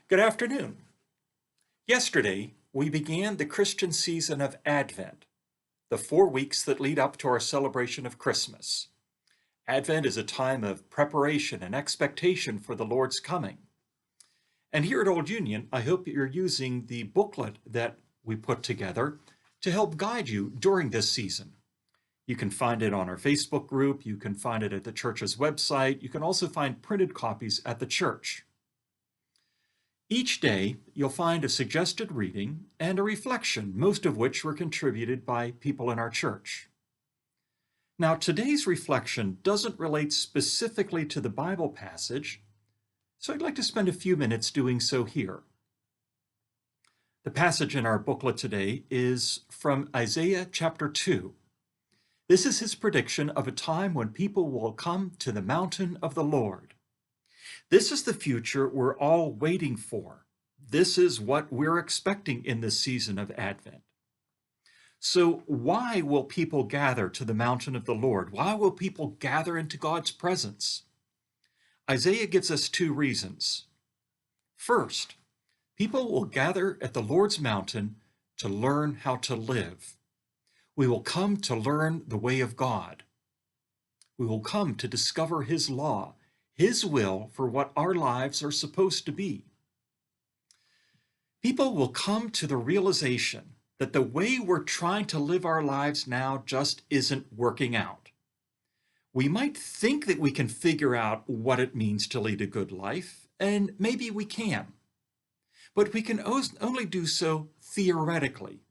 Good afternoon. Yesterday, we began the Christian season of Advent, the 4 weeks that lead up to our celebration of Christmas. Advent is a time of preparation and expectation for the Lord's coming. And here at Old Union, I hope you're using the booklet that we put together to help guide you during this season. You can find it on our Facebook group, you can find it at the church's website, you can also find printed copies at the church. Each day, you'll find a suggested reading and a reflection, most of which were contributed by people in our church. Now, today's reflection doesn't relate specifically to the Bible passage, so I'd like to spend a few minutes doing so here. The passage in our booklet today is from Isaiah chapter 2. This is his prediction of a time when people will come to the mountain of the Lord. This is the future we're all waiting for. This is what we're expecting in this season of Advent. So why will people gather to the mountain of the Lord? Why will people gather into God's presence? Isaiah gives us two reasons. First, people will gather at the Lord's mountain to learn how to live. We will come to learn the way of God. We will come to discover his law, his will for what our lives are supposed to be. People will come to the realization that the way we're trying to live our lives now just isn't working out. We might think that we can figure out what it means to lead a good life, and maybe we can. But we can only do so theoretically.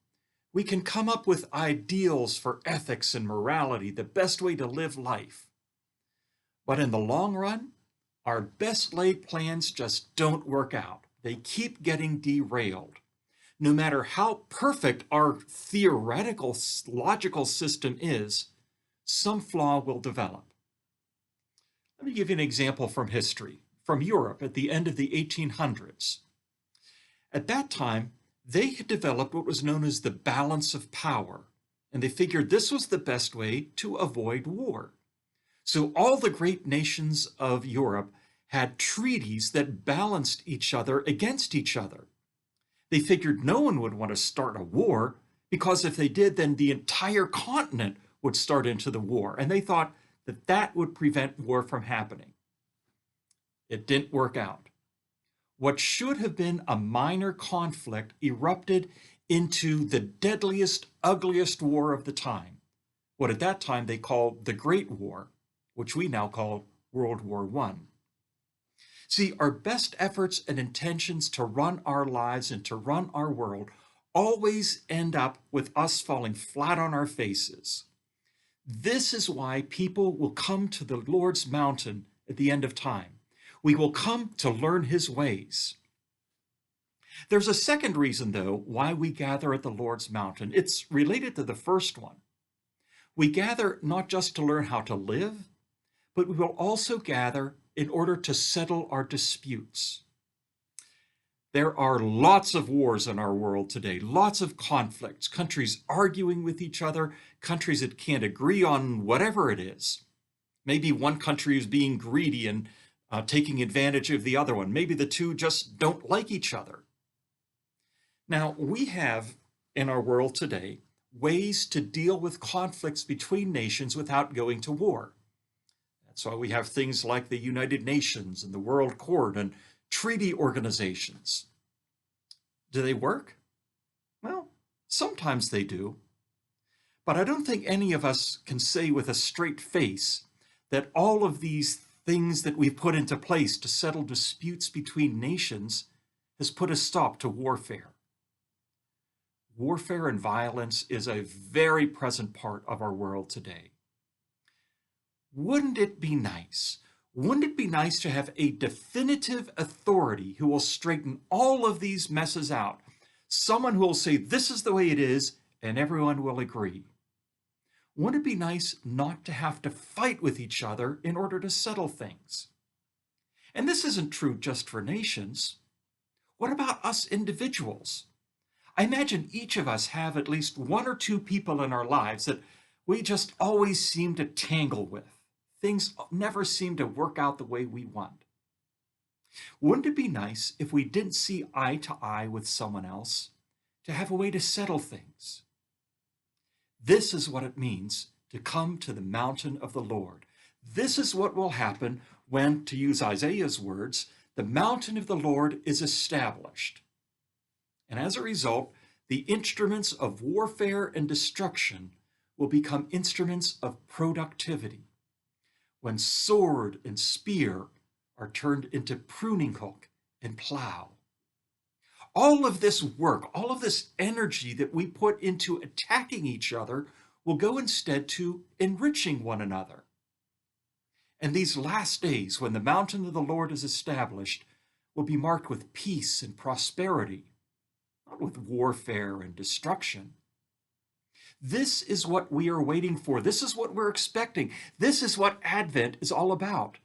We can come up with ideals for ethics and morality, the best way to live life. But in the long run, our best laid plans just don't work out. They keep getting derailed. No matter how perfect our theoretical, logical system is, some flaw will develop. Let me give you an example from history, from Europe at the end of the 1800s. At that time, they had developed what was known as the balance of power, and they figured this was the best way to avoid war. So all the great nations of Europe had treaties that balanced each other against each other. They figured no one would want to start a war because if they did, then the entire continent would start into the war. And they thought that that would prevent war from happening. It didn't work out. What should have been a minor conflict erupted into the deadliest, ugliest war of the time. What at that time they called the Great War, which we now call World War I. See, our best efforts and intentions to run our lives and to run our world always end up with us falling flat on our faces. This is why people will come to the Lord's mountain at the end of time. We will come to learn his ways. There's a second reason, though, why we gather at the Lord's mountain. It's related to the first one. We gather not just to learn how to live, but we will also gather in order to settle our disputes. There are lots of wars in our world today, lots of conflicts, countries arguing with each other, countries that can't agree on whatever it is. Maybe one country is being greedy and taking advantage of the other one. Maybe the two just don't like each other. Now, we have in our world today ways to deal with conflicts between nations without going to war. That's why we have things like the United Nations and the World Court and treaty organizations. Do they work? Well, sometimes they do. But I don't think any of us can say with a straight face that all of these things that we've put into place to settle disputes between nations has put a stop to warfare. Warfare and violence is a very present part of our world today. Wouldn't it be nice? Wouldn't it be nice to have a definitive authority who will straighten all of these messes out? Someone who will say, this is the way it is, and everyone will agree. Wouldn't it be nice not to have to fight with each other in order to settle things? And this isn't true just for nations. What about us individuals? I imagine each of us have at least one or two people in our lives that we just always seem to tangle with. Things never seem to work out the way we want. Wouldn't it be nice if we didn't see eye to eye with someone else, to have a way to settle things? This is what it means to come to the mountain of the Lord. This is what will happen when, to use Isaiah's words, the mountain of the Lord is established. And as a result, the instruments of warfare and destruction will become instruments of productivity. When sword and spear are turned into pruning hook and plow. All of this work, all of this energy that we put into attacking each other will go instead to enriching one another. And these last days, when the mountain of the Lord is established, will be marked with peace and prosperity, not with warfare and destruction. This is what we are waiting for. This is what we're expecting. This is what Advent is all about.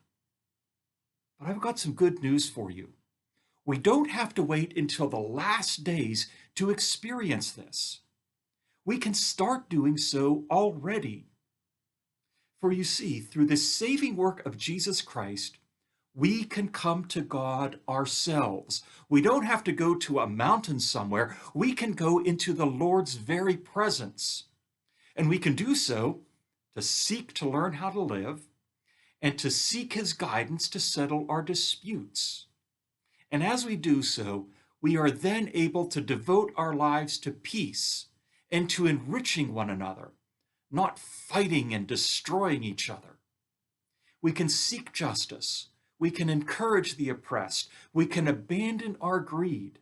But I've got some good news for you. We don't have to wait until the last days to experience this. We can start doing so already. For you see, through the saving work of Jesus Christ, we can come to God ourselves. We don't have to go to a mountain somewhere. We can go into the Lord's very presence. And we can do so to seek to learn how to live and to seek his guidance to settle our disputes. And as we do so, we are then able to devote our lives to peace and to enriching one another, not fighting and destroying each other. We can seek justice. We can encourage the oppressed. We can abandon our greed.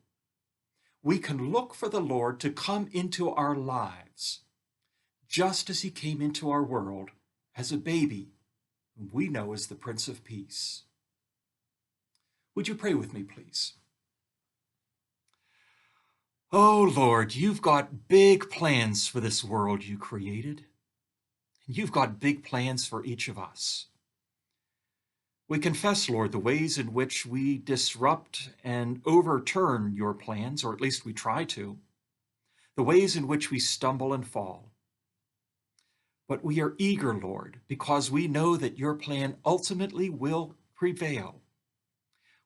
We can look for the Lord to come into our lives, just as he came into our world as a baby, whom we know as the Prince of Peace. Would you pray with me, please? Oh, Lord, you've got big plans for this world you created. And you've got big plans for each of us. We confess, Lord, the ways in which we disrupt and overturn your plans, or at least we try to, the ways in which we stumble and fall. But we are eager, Lord, because we know that your plan ultimately will prevail.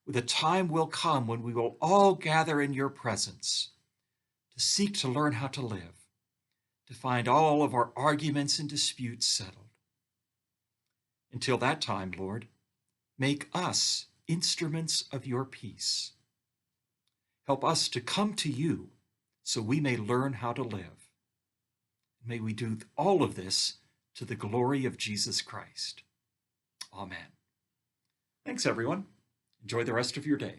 The time will come when we will all gather in your presence to seek to learn how to live, to find all of our arguments and disputes settled. Until that time, Lord, make us instruments of your peace. Help us to come to you so we may learn how to live. May we do all of this to the glory of Jesus Christ. Amen. Thanks, everyone. Enjoy the rest of your day.